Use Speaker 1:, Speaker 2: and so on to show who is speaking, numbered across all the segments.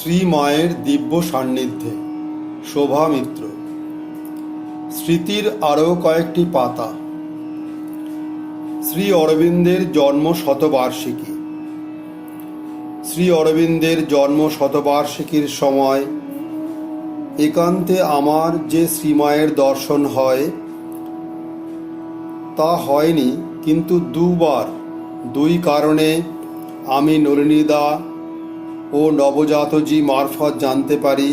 Speaker 1: শ্রী মায়ের দিব্য সান্নিধ্যে। শোভা মিত্র। স্মৃতির আরও কয়েকটি পাতা। শ্রী অরবিন্দের জন্ম শতবার্ষিকী। শ্রী অরবিন্দের জন্ম শতবার্ষিকীর সময় একান্তে আমার যে শ্রীমায়ের দর্শন হয় তা হয়নি, কিন্তু দুবার, দুই কারণে আমি নলিনীদা ও নবজাতজি মারফত জানতে পারি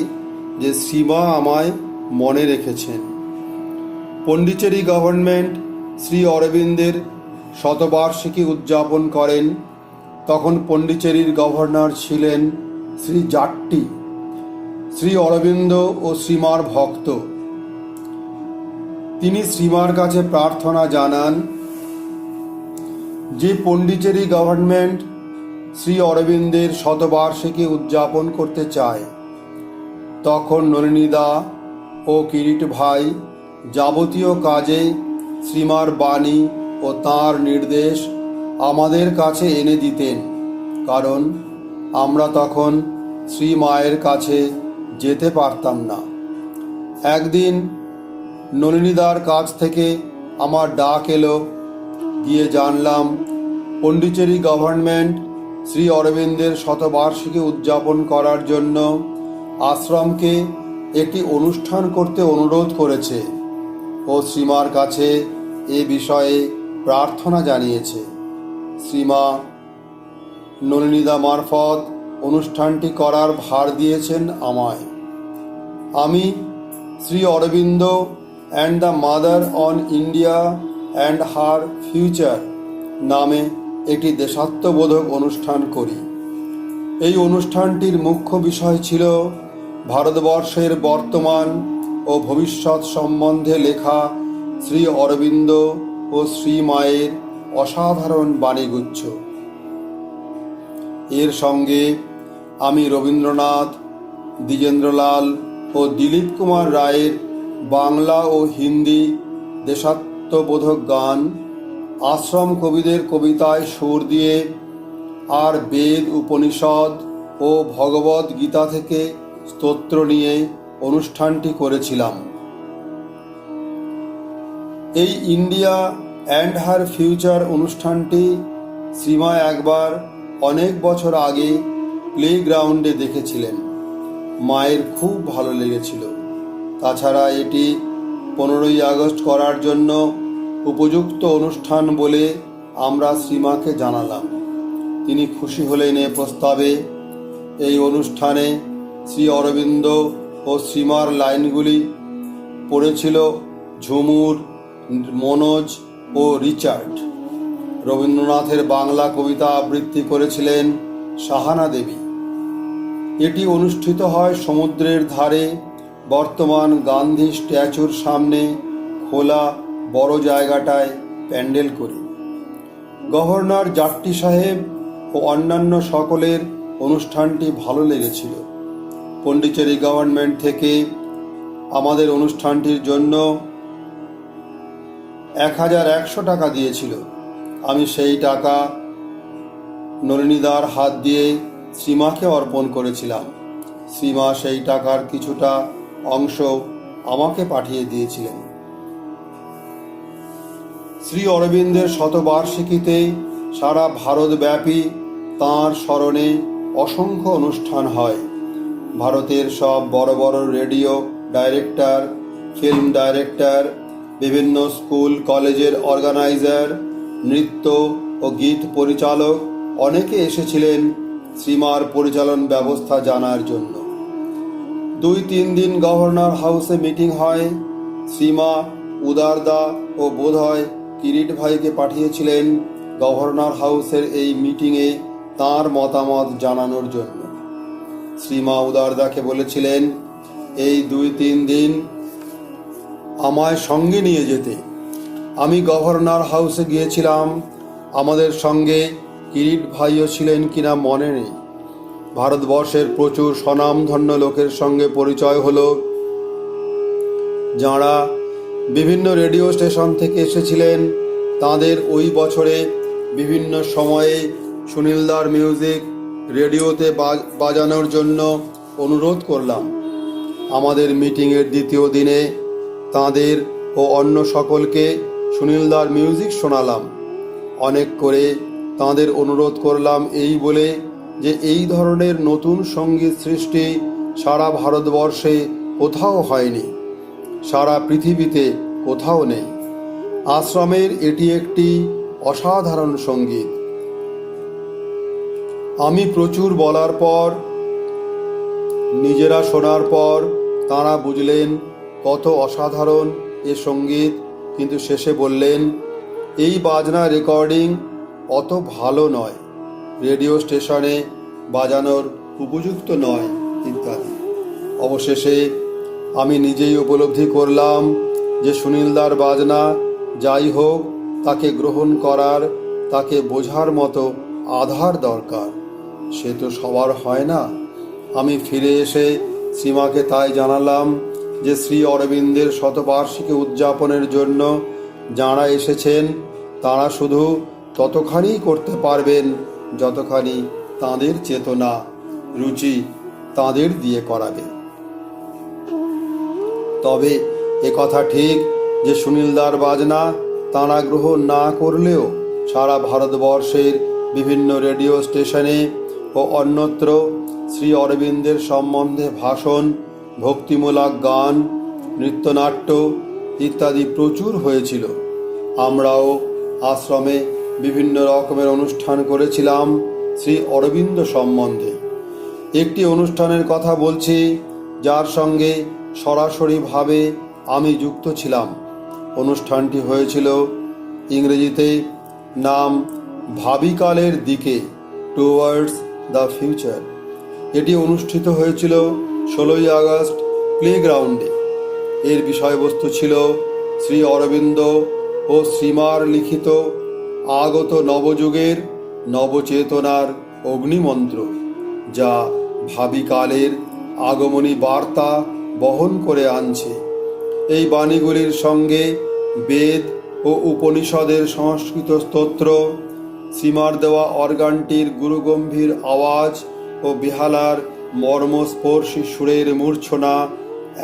Speaker 1: যে শ্রীমা আমায় মনে রেখেছেন। পণ্ডিচেরি গভর্নমেন্ট শ্রী অরবিন্দের শতবার্ষিকী উদযাপন করেন। তখন পণ্ডিচেরির গভর্নর ছিলেন শ্রী জাট্টি, শ্রী অরবিন্দ ও শ্রীমার ভক্ত। তিনি শ্রীমার কাছে প্রার্থনা জানান যে পণ্ডিচেরি গভর্নমেন্ট শ্রী অরবিন্দের শতবার্ষিকী উদযাপন করতে চায়। তখন নলিনীদা ও কিরিট ভাই যাবতীয় কাজে শ্রীমার বাণী ও তাঁর নির্দেশ আমাদের কাছে এনে দিতেন, কারণ আমরা তখন শ্রী মায়ের কাছে যেতে পারতাম না। একদিন নলিনীদার কাছ থেকে আমার ডাক এলো। গিয়ে জানলাম পণ্ডিচেরি গভর্নমেন্ট শ্রী অরবিন্দের শতবার্ষিকী উদযাপন করার জন্য আশ্রমকে একটি অনুষ্ঠান করতে অনুরোধ করেছে ও শ্রীমার কাছে এ বিষয়ে প্রার্থনা জানিয়েছে। শ্রীমা নলিনীদা মারফত অনুষ্ঠানটি করার ভার দিয়েছেন আমায়। আমি Shri Aurobindo and the mother on India and her future নামে একটি দেশাত্মবোধক অনুষ্ঠান করি। এই অনুষ্ঠানটির মুখ্য বিষয় ছিল ভারতবর্ষের বর্তমান ও ভবিষ্যৎ সম্বন্ধে লেখা শ্রী অরবিন্দ ও শ্রী মায়ের অসাধারণ বাণীগুচ্ছ। এর সঙ্গে আমি রবীন্দ্রনাথ, দ্বিজেন্দ্রলাল ও দিলীপ কুমার রায়ের বাংলা ও হিন্দি দেশাত্মবোধক গান, আশ্রম কবিদের কবিতায় সুর দিয়ে, আর বেদ, উপনিষদ ও ভগবদ গীতা থেকে স্তোত্র নিয়ে অনুষ্ঠানটি করেছিলাম। এই ইন্ডিয়া অ্যান্ড হার ফিউচার অনুষ্ঠানটি শ্রীমা একবার অনেক বছর আগে প্লেগ্রাউন্ডে দেখেছিলেন। মায়ের খুব ভালো লেগেছিল। তাছাড়া এটি 15ই আগস্ট করার জন্য উপযুক্ত অনুষ্ঠান বলে আমরা শ্রীমাকে জানালাম। তিনি খুশি হলেন এ প্রস্তাবে। এই অনুষ্ঠানে শ্রী অরবিন্দ ও শ্রীমার লাইনগুলি পড়েছিল ঝুমুর, মনোজ ও রিচার্ড। রবীন্দ্রনাথের বাংলা কবিতা আবৃত্তি করেছিলেন সাহানা দেবী। এটি অনুষ্ঠিত হয় সমুদ্রের ধারে বর্তমান গান্ধী স্ট্যাচুর সামনে খোলা বড় জায়গাটায় প্যান্ডেল করে। গভর্নর জাট্টি সাহেব ও অন্যান্য সকলের অনুষ্ঠানটি ভালো লেগেছিল। পণ্ডিচেরি গভর্নমেন্ট থেকে আমাদের অনুষ্ঠানটির জন্য 1100 টাকা দিয়েছিল। আমি সেই টাকা নলিনীদার হাত দিয়ে শ্রীমাকে অর্পণ করেছিলাম। শ্রীমা সেই টাকার কিছুটা অংশ আমাকে পাঠিয়ে দিয়েছিলেন। শ্রী অরবিন্দের শতবার্ষিকীতে সারা ভারতব্যাপী তাঁর স্মরণে অসংখ্য অনুষ্ঠান হয়। ভারতের সব বড় বড় রেডিও ডাইরেক্টর, ফিল্ম ডাইরেক্টর, বিভিন্ন স্কুল কলেজের অর্গানাইজার, নৃত্য ও গীত পরিচালক অনেকে এসেছিলেন শ্রীমার পরিচালন ব্যবস্থা জানার জন্য। 2-3 দিন গভর্নর হাউসে মিটিং হয়। শ্রীমা উদারদা ও বোধহয় কিরিট ভাইকে পাঠিয়েছিলেন গভর্নর হাউসের এই মিটিংয়ে তাঁর মতামত জানানোর জন্য। শ্রীমা উদারদাকে বলেছিলেন এই 2-3 দিন আমায় সঙ্গে নিয়ে যেতে। আমি গভর্নর হাউসে গিয়েছিলাম। আমাদের সঙ্গে কিরিট ভাইও ছিলেন কিনা মনে নেই। ভারতবর্ষের প্রচুর স্বনামধন্য লোকের সঙ্গে পরিচয় হলো, যাঁরা বিভিন্ন রেডিও স্টেশন থেকে এসেছিলেন। তাঁদের ওই বছরে বিভিন্ন সময়ে সুনীলদার মিউজিক রেডিওতে বাজানোর জন্য অনুরোধ করলাম। আমাদের মিটিংয়ের দ্বিতীয় দিনে তাঁদের ও অন্য সকলকে সুনীলদার মিউজিক শোনালাম। অনেক করে তাঁদের অনুরোধ করলাম এই বলে যে এই ধরনের নতুন সঙ্গীত সৃষ্টি সারা ভারতবর্ষে কোথাও হয়নি, সারা পৃথিবীতে কোথাও নেই। আশ্রমের এটি একটি অসাধারণ সঙ্গীত। আমি প্রচুর বলার পর, নিজেরা শোনার পর তাঁরা বুঝলেন কত অসাধারণ এ সঙ্গীত, কিন্তু শেষে বললেন এই বাজনা রেকর্ডিং অত ভালো নয়, রেডিও স্টেশনে বাজানোর উপযুক্ত নয় ইত্যাদি। অবশেষে আমি নিজেই উপলব্ধি করলাম যে সুনীলদার বাজনা যাই হোক, তাকে গ্রহণ করার, তাকে বোঝার মতো আধার দরকার। সে তো সবার হয় না। আমি ফিরে এসে সীমাকে তাই জানালাম যে শ্রী অরবিন্দের শতবার্ষিকী উদযাপনের জন্য যাঁরা এসেছেন তাঁরা শুধু ততখানি করতে পারবেন যতখানি তাঁদের চেতনা, রুচি তাঁদের দিয়ে করাবে। তবে একথা ঠিক যে সুনীলদার বাজনা তাঁরা গ্রহণ না করলেও সারা ভারতবর্ষের বিভিন্ন রেডিও স্টেশনে ও অন্যত্র শ্রী অরবিন্দের সম্বন্ধে ভাষণ, ভক্তিমূলক গান, নৃত্যনাট্য ইত্যাদি প্রচুর হয়েছিল। আমরাও আশ্রমে বিভিন্ন রকমের অনুষ্ঠান করেছিলাম শ্রী অরবিন্দ সম্বন্ধে। একটি অনুষ্ঠানের কথা বলছি যার সঙ্গে সরাসরিভাবে আমি যুক্ত ছিলাম। অনুষ্ঠানটি হয়েছিল ইংরেজিতে, নাম ভাবিকালের দিকে, টুয়ার্ডস দ্য ফিউচার। এটি অনুষ্ঠিত হয়েছিল 16ই আগস্ট প্লেগ্রাউন্ডে। এর বিষয়বস্তু ছিল শ্রী অরবিন্দ ও শ্রীমার লিখিত আগত নবযুগের নবচেতনার অগ্নিমন্ত্র, যা ভাবিকালের আগমনী বার্তা বহন করে আনছে। এই বাণীগুলির সঙ্গে বেদ ও উপনিষদের সংস্কৃত স্তোত্র, শ্রীমার দেওয়া অর্গানটির গুরুগম্ভীর আওয়াজ ও বেহালার মর্মস্পর্শী সুরের মূর্ছনা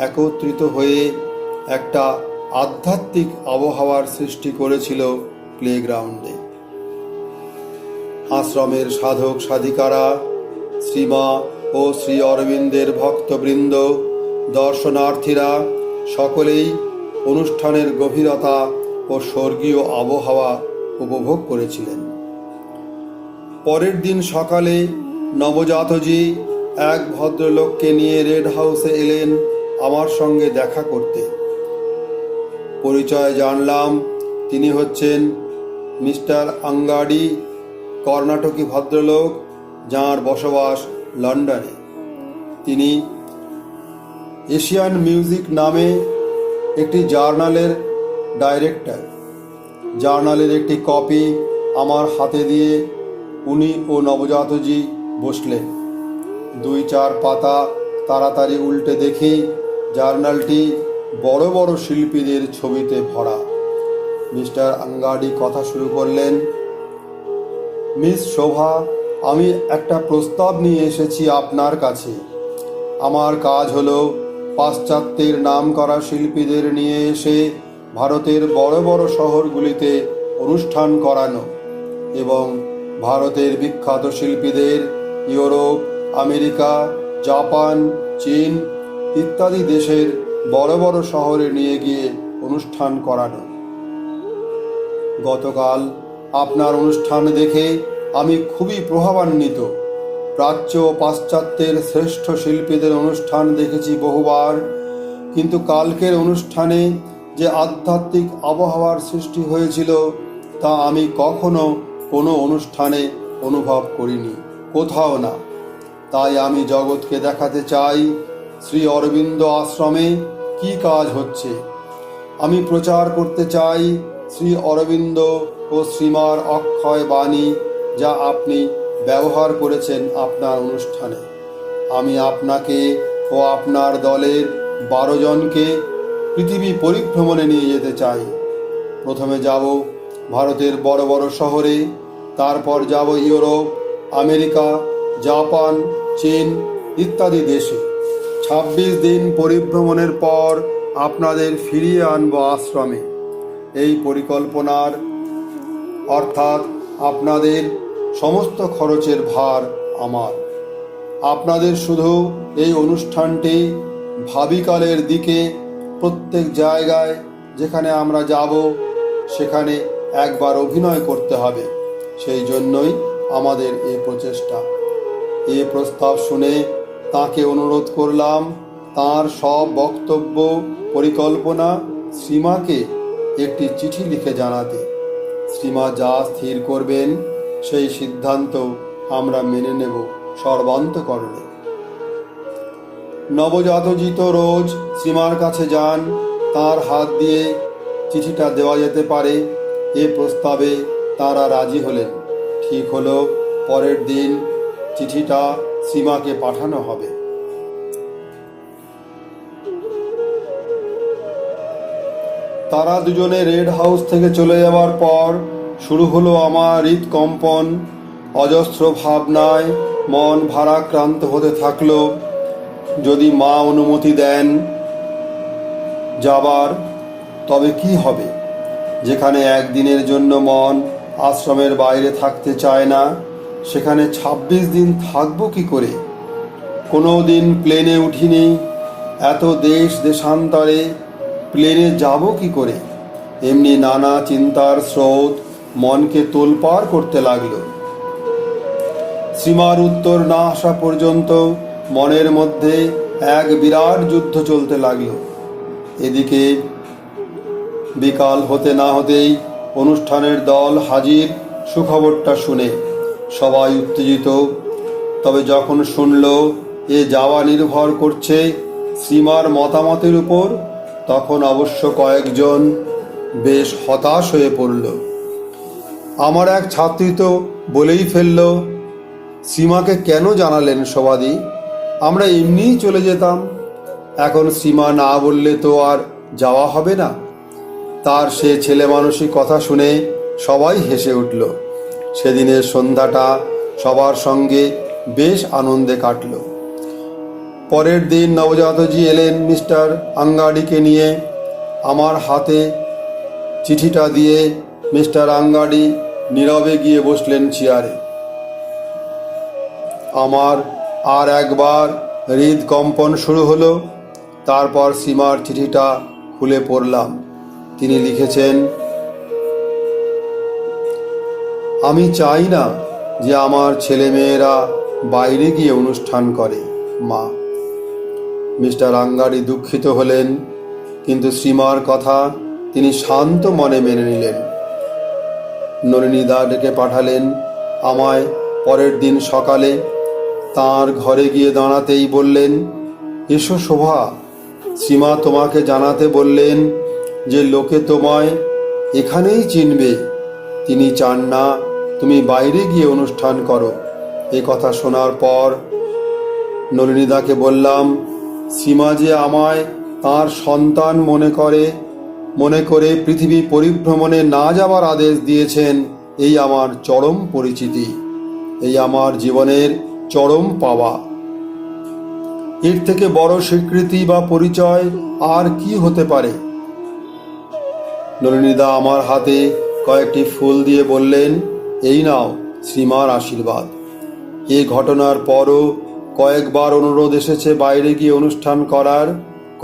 Speaker 1: একত্রিত হয়ে একটা আধ্যাত্মিক আবহাওয়ার সৃষ্টি করেছিল প্লেগ্রাউন্ডে। আশ্রমের সাধক সাধিকারা, শ্রীমা ও শ্রী অরবিন্দের ভক্তবৃন্দ, দর্শনার্থীরা সকলেই অনুষ্ঠানের গভীরতা ও স্বর্গীয় আবহাওয়া উপভোগ করেছিলেন। পরের দিন সকালে নবজাতজি এক ভদ্রলোককে নিয়ে রেড হাউসে এলেন আমার সঙ্গে দেখা করতে। পরিচয় জানলাম তিনি হচ্ছেন মিস্টার আঙ্গাডি, কর্ণাটকী ভদ্রলোক যাঁর বসবাস লন্ডনে। তিনি এশিয়ান মিউজিক নামে একটি জার্নালের ডাইরেক্টর। জার্নালের একটি কপি আমার হাতে দিয়ে উনি ও নবজাতজি বসলেন। 2-4 পাতা তাড়াতাড়ি উল্টে দেখি জার্নালটি বড় বড় শিল্পীদের ছবিতে ভরা। মিস্টার আঙ্গাডি কথা শুরু করলেন, মিস শোভা, আমি একটা প্রস্তাব নিয়ে এসেছি আপনার কাছে। আমার কাজ হলো পাশ্চাত্যের নামকরা শিল্পীদের নিয়ে এসে ভারতের বড় বড় শহরগুলিতে অনুষ্ঠান করানো এবং ভারতের বিখ্যাত শিল্পীদের ইউরোপ, আমেরিকা, জাপান, চীন ইত্যাদি দেশের বড় বড় শহরে নিয়ে গিয়ে অনুষ্ঠান করানো। গতকাল আপনার অনুষ্ঠান দেখে আমি খুবই প্রভাবান্বিত। প্রাচ্য ও পাশ্চাত্যের শ্রেষ্ঠ শিল্পীদের অনুষ্ঠান দেখেছি বহুবার, কিন্তু কালকের অনুষ্ঠানে যে আধ্যাত্মিক আবহাওয়ার সৃষ্টি হয়েছিল তা আমি কখনো কোনো অনুষ্ঠানে অনুভব করিনি, কোথাও না। তাই আমি জগৎকে দেখাতে চাই শ্রী অরবিন্দ আশ্রমে কি কাজ হচ্ছে। আমি প্রচার করতে চাই শ্রী অরবিন্দ ও শ্রীমার অক্ষয় বাণী, যা আপনি ব্যবহার করেছেন আপনার অনুষ্ঠানে। আমি আপনাকে ও আপনার দলের 12 জনকে পৃথিবী পরিভ্রমণে নিয়ে যেতে চাই। প্রথমে যাব ভারতের বড় বড় শহরে, তারপর যাব ইউরোপ, আমেরিকা, জাপান, চীন ইত্যাদি দেশে। 26 দিন পরিভ্রমণের পর আপনাদের ফিরিয়ে আনবো আশ্রমে। এই পরিকল্পনার অর্থাৎ আপনাদের সমস্ত খরচের ভার আমার। আপনাদের শুধু এই অনুষ্ঠানটি ভাবিকালের দিকে প্রত্যেক জায়গায় যেখানে আমরা যাব সেখানে একবার অভিনয় করতে হবে। সেই জন্যই আমাদের এই প্রচেষ্টা। এই প্রস্তাব শুনে তাকে অনুরোধ করলাম তার সব বক্তব্য পরিকল্পনা শ্রীমাকে একটি চিঠি লিখে জানাতে। শ্রীমা যা স্থির করবেন সেই সিদ্ধান্ত আমরা মেনে নেব সর্বান্তকরণে। নবজাতজিত রোজ শ্রীমার কাছে যান, তার হাত দিয়ে চিঠিটা দেওয়া যেতে পারে এ প্রস্তাবে তারা রাজি হলেন। ঠিক হলো পরের দিন চিঠিটা শ্রীমাকে পাঠানো হবে। তারা দুজনে রেড হাউস থেকে চলে যাওয়ার পর শুরু হলো আমার হৃদকম্পন। অজস্র ভাবনায় মন ভারাক্রান্ত হতে থাকলো। যদি মা অনুমতি দেন যাবার তবে কি হবে? যেখানে একদিনের জন্য মন আশ্রমের বাইরে থাকতে চায় না, সেখানে 26 দিন থাকবো কি করে? কোনো দিন প্লেনে উঠিনি, এত দেশ দেশান্তরে প্লেনে যাব কি করে? এমনি নানা চিন্তার স্রোত মনকে তোলপাড় করতে লাগলো। শ্রীমার উত্তর না আসা পর্যন্ত মনের মধ্যে এক বিরাট যুদ্ধ চলতে লাগলো। এদিকে বিকাল হতে না হতেই অনুষ্ঠানের দল হাজির। সুখবরটা শুনে সবাই উত্তেজিত। তবে যখন শুনল এ যাওয়া নির্ভর করছে শ্রীমার মতামতের উপর, তখন অবশ্য কয়েকজন বেশ হতাশ হয়ে পড়ল। আমার এক ছাত্রী তো বলেই ফেলল, শ্রীমাকে কেন জানালেন সবাদি? আমরা এমনিই চলে যেতাম। এখন শ্রীমা না বললে তো আর যাওয়া হবে না। তার সে ছেলে মানুষই কথা শুনে সবাই হেসে উঠল। সেদিনের সন্ধ্যাটা সবার সঙ্গে বেশ আনন্দে কাটল। পরের দিন নবজাতজি এলেন মিস্টার আঙ্গাডিকে নিয়ে। আমার হাতে চিঠিটা দিয়ে মিস্টার আঙ্গাডি নীরবে গিয়ে বসলেন চেয়ারে। আমার আর একবার হৃদকম্পন শুরু হলো। তারপর শ্রীমার চিঠিটা খুলে পড়লাম। তিনি লিখেছেন, আমি চাই না যে আমার ছেলেমেয়েরা বাইরে গিয়ে অনুষ্ঠান করে, মা। মিস্টার আঙ্গাডি দুঃখিত হলেন, কিন্তু শ্রীমার কথা তিনি শান্ত মনে মেনে নিলেন। নলিনীদা ডেকে পাঠালেন আমায়। পরের দিন সকালে তাঁর ঘরে গিয়ে দাঁড়াতেই বললেন, এসো শোভা, শ্রীমা তোমাকে জানাতে বললেন যে লোকে তোমায় এখানেই চিনবে। তিনি চান না তুমি বাইরে গিয়ে অনুষ্ঠান করো। এ কথা শোনার পর নলিনীদাকে বললাম, শ্রীমা যে আমায় তাঁর সন্তান মনে করে পৃথিবী পরিভ্রমণে না যাওয়ার আদেশ দিয়েছেন, এই আমার চরম পরিচিতি, এই আমার জীবনের চরম পাওয়া। এর থেকে বড় স্বীকৃতি বা পরিচয় আর কি হতে পারে? নলিনীদা আমার হাতে কয়েকটি ফুল দিয়ে বললেন, এই নাও শ্রীমার আশীর্বাদ। এই ঘটনার পরও কয়েকবার অনুরোধ এসেছে বাইরে গিয়ে অনুষ্ঠান করার,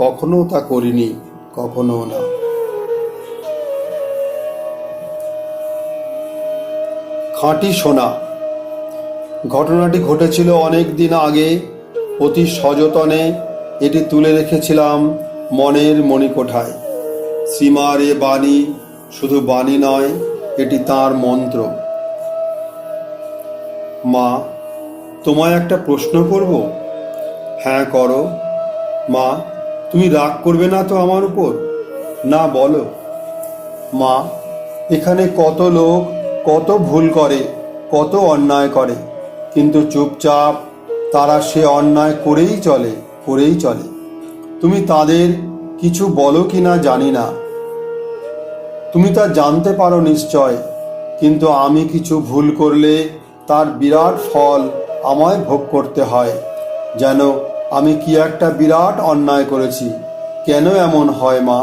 Speaker 1: কখনো তা করিনি, কখনো না। খাঁটি সোনা। ঘটনাটি ঘটেছিল অনেক দিন আগে। অতি সযতনে এটি তুলে রেখেছিলাম মনের মণিকোঠায়। শ্রীমার এ বাণী শুধু বাণী নয়, এটি তাঁর মন্ত্র। মা, তোমায় একটা প্রশ্ন করব? হ্যাঁ করো। মা, তুমি রাগ করবে না তো আমার উপর? না, বলো। মা, এখানে কত লোক কত ভুল করে, কত অন্যায় করে, কিন্তু চুপচাপ তারা সে অন্যায় করেই চলে। তুমি তাদের কিছু বলো কি না জানি না, তুমি তা জানতে পারো নিশ্চয়, কিন্তু আমি কিছু ভুল করলে তার বিরাট ফল আমায় ভোগ করতে হয়। যেন আমি কি একটা বিরাট অন্যায় করেছি। কেন এমন হয় মা?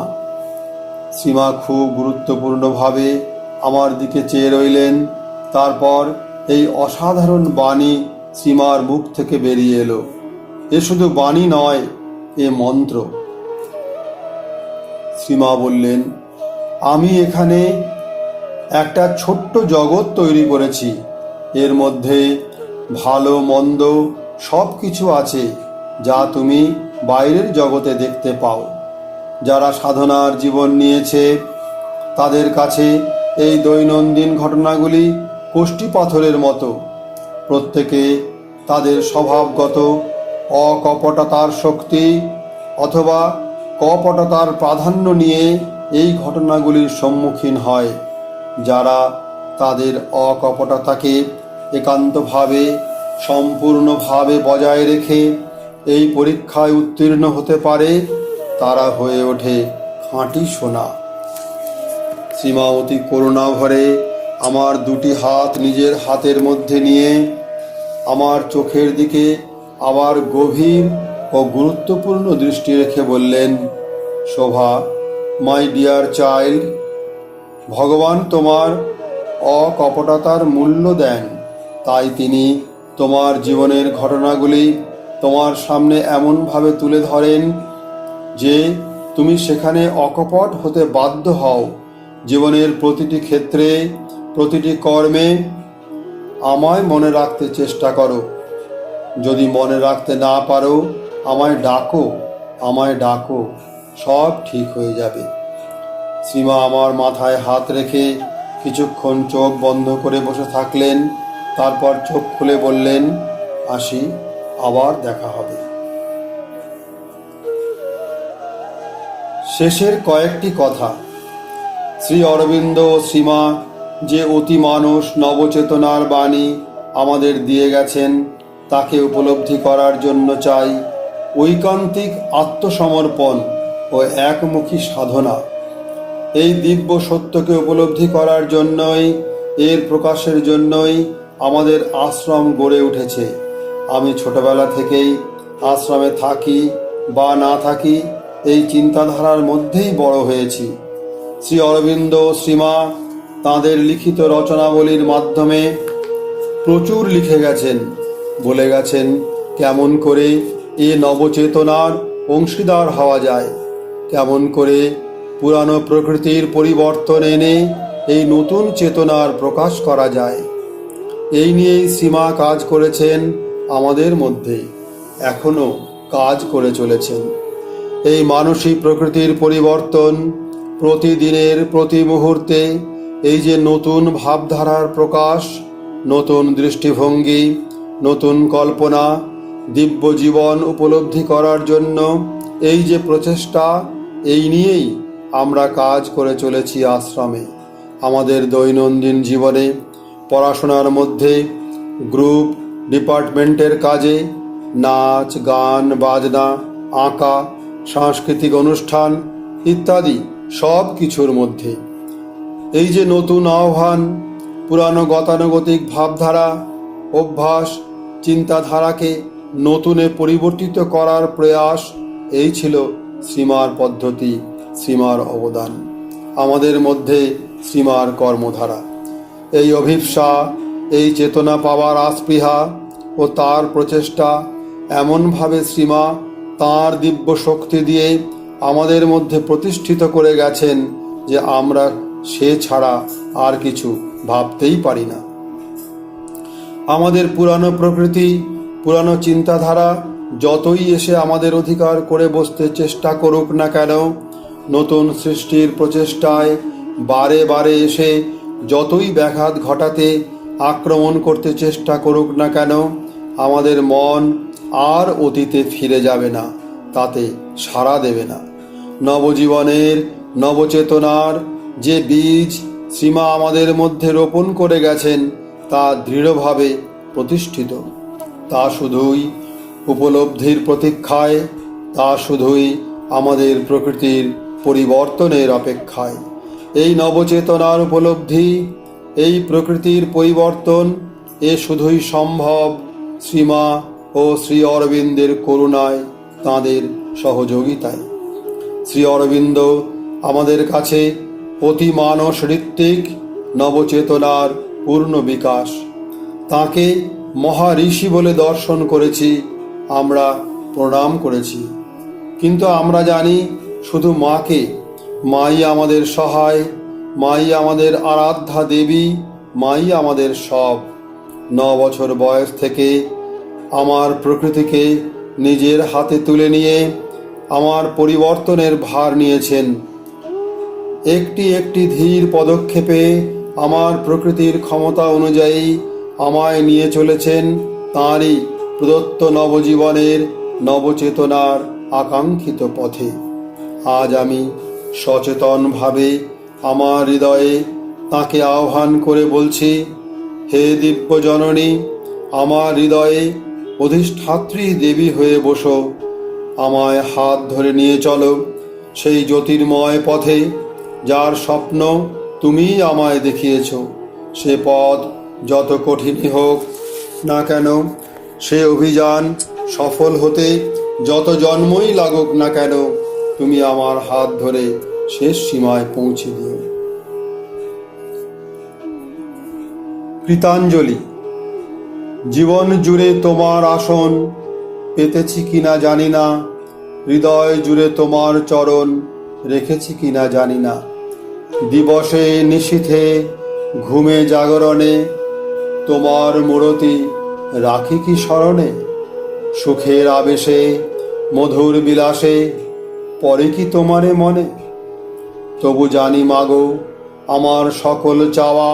Speaker 1: শ্রীমা খুব গুরুত্বপূর্ণভাবে আমার দিকে চেয়ে রইলেন। তারপর এই অসাধারণ বাণী শ্রীমার মুখ থেকে বেরিয়ে এলো। এ শুধু বাণী নয়, এ মন্ত্র। শ্রীমা বললেন, আমি এখানে একটা ছোট্ট জগৎ তৈরি করেছি। এর মধ্যে ভালো মন্দ সব কিছু আছে, যা তুমি বাইরের জগতে দেখতে পাও। যারা সাধনার জীবন নিয়েছে তাদের কাছে এই দৈনন্দিন ঘটনাগুলি কষ্টি পাথরের মতো। প্রত্যেকে তাদের স্বভাবগত অকপটতার শক্তি অথবা কপটতার প্রাধান্য নিয়ে এই ঘটনাগুলির সম্মুখীন হয়। যারা তাদের অকপটতাকে একান্তভাবে সম্পূর্ণভাবে বজায় রেখে এই পরীক্ষায় উত্তীর্ণ হতে পারে, তারা হয়ে ওঠে খাঁটি সোনা। শ্রীমা অতি করুণা ভরে আমার দুটি হাত নিজের হাতের মধ্যে নিয়ে আমার চোখের দিকে আবার গভীর ও গুরুত্বপূর্ণ দৃষ্টি রেখে বললেন, শোভা, মাই ডিয়ার চাইল্ড, ভগবান তোমার অকপটতার মূল্য দেন। তাই তিনি তোমার জীবনের ঘটনাগুলি তোমার সামনে এমনভাবে তুলে ধরেন যে তুমি সেখানে অকপট হতে বাধ্য হও। জীবনের প্রতিটি ক্ষেত্রে, প্রতিটি কর্মে আমায় মনে রাখতে চেষ্টা করো। যদি মনে রাখতে না পারো, আমায় ডাকো, আমায় ডাকো, সব ঠিক হয়ে যাবে। শ্রীমা আমার মাথায় হাত রেখে কিছুক্ষণ চোখ বন্ধ করে বসে থাকলেন। তারপর চোখ খুলে বললেন, আসি, আবার দেখা হবে। শেষের কয়েকটি কথা। শ্রী অরবিন্দ ও শ্রীমা যে অতি মানুষ নবচেতনার বাণী আমাদের দিয়ে গেছেন, তাকে উপলব্ধি করার জন্য চাই ঐকান্তিক আত্মসমর্পণ ও একমুখী সাধনা। এই দিব্য সত্যকে উপলব্ধি করার জন্যই, এর প্রকাশের জন্যই আমাদের আশ্রম গড়ে উঠেছে। আমি ছোটবেলা থেকেই আশ্রমে থাকি বা না থাকি, এই চিন্তাধারার মধ্যেই বড় হয়েছি। শ্রী অরবিন্দ শ্রীমা তাঁদের লিখিত রচনাবলীর মাধ্যমে প্রচুর লিখে গেছেন, বলে গেছেন কেমন করে এ নবচেতনার অংশীদার হওয়া যায়, কেমন করে পুরানো প্রকৃতির পরিবর্তন এনে এই নতুন চেতনার প্রকাশ করা যায়। এই নিয়েই শ্রীমা কাজ করেছেন আমাদের মধ্যে, এখনো কাজ করে চলেছেন। এই মানসিক প্রকৃতির পরিবর্তন, প্রতিদিনের প্রতি মুহূর্তে এই যে নতুন ভাবধারার প্রকাশ, নতুন দৃষ্টিভঙ্গি, নতুন কল্পনা, দিব্য জীবন উপলব্ধি করার জন্য এই যে প্রচেষ্টা, এই নিয়েই আমরা কাজ করে চলেছি আশ্রমে। আমাদের দৈনন্দিন জীবনে, পড়াশোনার মধ্যে, গ্রুপ ডিপার্টমেন্টের কাজে, নাচ, গান, বাজনা, আঁকা, সাংস্কৃতিক অনুষ্ঠান ইত্যাদি সব কিছুর মধ্যে এই যে নতুন আহ্বান, পুরানো গতানুগতিক ভাবধারা, অভ্যাস, চিন্তাধারাকে নতুনে পরিবর্তিত করার প্রয়াস, এই ছিল শ্রীমার পদ্ধতি, শ্রীমার অবদান, আমাদের মধ্যে শ্রীমার কর্মধারা। এই অভিপ্সা, এই চেতনা পাওয়ার আস্পৃহা ও তার প্রচেষ্টা এমনভাবে শ্রীমা তাঁর দিব্য শক্তি দিয়ে আমাদের মধ্যে প্রতিষ্ঠিত করে গেছেন যে আমরা সে ছাড়া আর কিছু ভাবতেই পারি না। আমাদের পুরানো প্রকৃতি, পুরানো চিন্তাধারা যতই এসে আমাদের অধিকার করে বসতে চেষ্টা করুক না কেন, নতুন সৃষ্টির প্রচেষ্টায় বারে বারে এসে যতই ব্যাঘাত ঘটাতে, আক্রমণ করতে চেষ্টা করুক না কেন, আমাদের মন আর অতীতে ফিরে যাবে না, তাতে সাড়া দেবে না। নবজীবনের, নবচেতনার যে বীজ শ্রীমা আমাদের মধ্যে রোপণ করে গেছেন, তা দৃঢ়ভাবে প্রতিষ্ঠিত। তা শুধুই উপলব্ধির প্রতীক্ষায়, তা শুধুই আমাদের প্রকৃতির পরিবর্তনের অপেক্ষায়। এই নবচেতনার উপলব্ধি, এই প্রকৃতির পরিবর্তন, এ শুধুই সম্ভব শ্রীমা ও শ্রী অরবিন্দের করুণায়, তাঁদের সহযোগিতায়। শ্রী অরবিন্দ আমাদের কাছে অতি মানস ঋত্বিক নবচেতনার পূর্ণ বিকাশ। তাঁকে মহাঋষি বলে দর্শন করেছি, আমরা প্রণাম করেছি। কিন্তু আমরা জানি শুধু মাকে, মাই আমাদের সহায়, মাই আমাদের আরাধ্যা দেবী, মাই আমাদের সব। 9 বছর বয়স থেকে আমার প্রকৃতিকে নিজের হাতে তুলে নিয়ে আমার পরিবর্তনের ভার নিয়েছেন। একটি একটি ধীর পদক্ষেপে আমার প্রকৃতির ক্ষমতা অনুযায়ী আমায় নিয়ে চলেছেন তাঁরই প্রদত্ত নবজীবনের, নবচেতনার আকাঙ্ক্ষিত পথে। আজ আমি সচেতনভাবে আমার হৃদয়ে তাঁকে আহ্বান করে বলছি, হে দিব্য জননী, আমার হৃদয়ে অধিষ্ঠাত্রী দেবী হয়ে বসো। আমায় হাত ধরে নিয়ে চলো সেই জ্যোতির্ময় পথে, যার স্বপ্ন তুমিই আমায় দেখিয়েছ। সে পথ যত কঠিনই হোক না কেন, সে অভিযান সফল হতে যত জন্মই লাগুক না কেন, তুমি আমার হাত ধরে শেষ সীমায় পৌঁছে দিও। কৃতাঞ্জলি। জীবন জুড়ে তোমার আসন পেতেছি কিনা জানি না, হৃদয় জুড়ে তোমার চরণ রেখেছি কিনা জানি না। দিবসে নিশীথে ঘুমে জাগরণে তোমার মূরতি রাখি কি স্মরণে। সুখের আবেশে মধুর বিলাসে পরে কি তোমারে মনে। তবু জানি মাগো, আমার সকল চাওয়া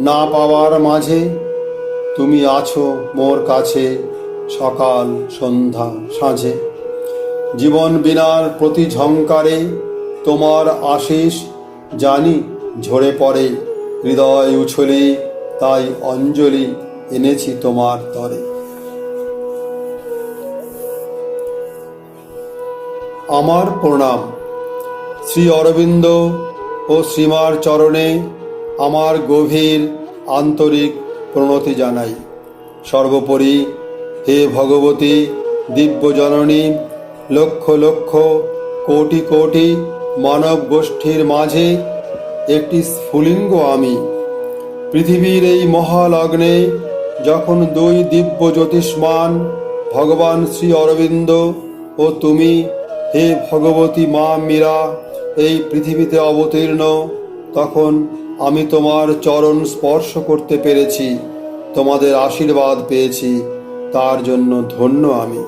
Speaker 1: না পাওয়ার মাঝে তুমি আছো মোর কাছে সকাল সন্ধ্যা সাঁঝে। জীবন বিনার প্রতি ঝংকারে তোমার আশিস জানি ঝরে পড়ে, হৃদয় উছলে তাই অঞ্জলি এনেছি তোমার তরে। আমার প্রণাম। শ্রী অরবিন্দ ও শ্রীমার চরণে আমার গভীর আন্তরিক প্রণতি জানাই। সর্বোপরি হে ভগবতী দিব্য জননী, লক্ষ লক্ষ কোটি কোটি মানব গোষ্ঠীর মাঝে একটি স্ফুলিঙ্গ আমি। পৃথিবীর এই মহালগ্নে যখন 2 দিব্য জ্যোতিষ্মান ভগবান শ্রী অরবিন্দ ও তুমি হে ভগবতী মা মীরা এই পৃথিবীতে অবতীর্ণ, তখন আমি তোমার চরণ স্পর্শ করতে পেরেছি, তোমাদের আশীর্বাদ পেয়েছি, তার জন্য ধন্য আমি।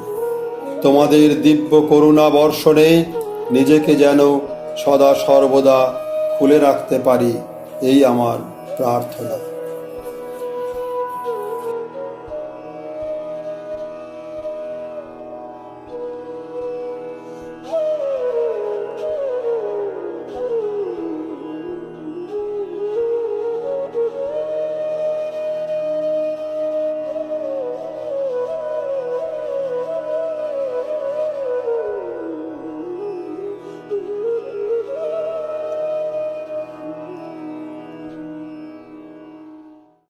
Speaker 1: তোমাদের দিব্য করুণা বর্ষণে নিজেকে যেন সদা সর্বদা খুলে রাখতে পারি, এই আমার প্রার্থনা।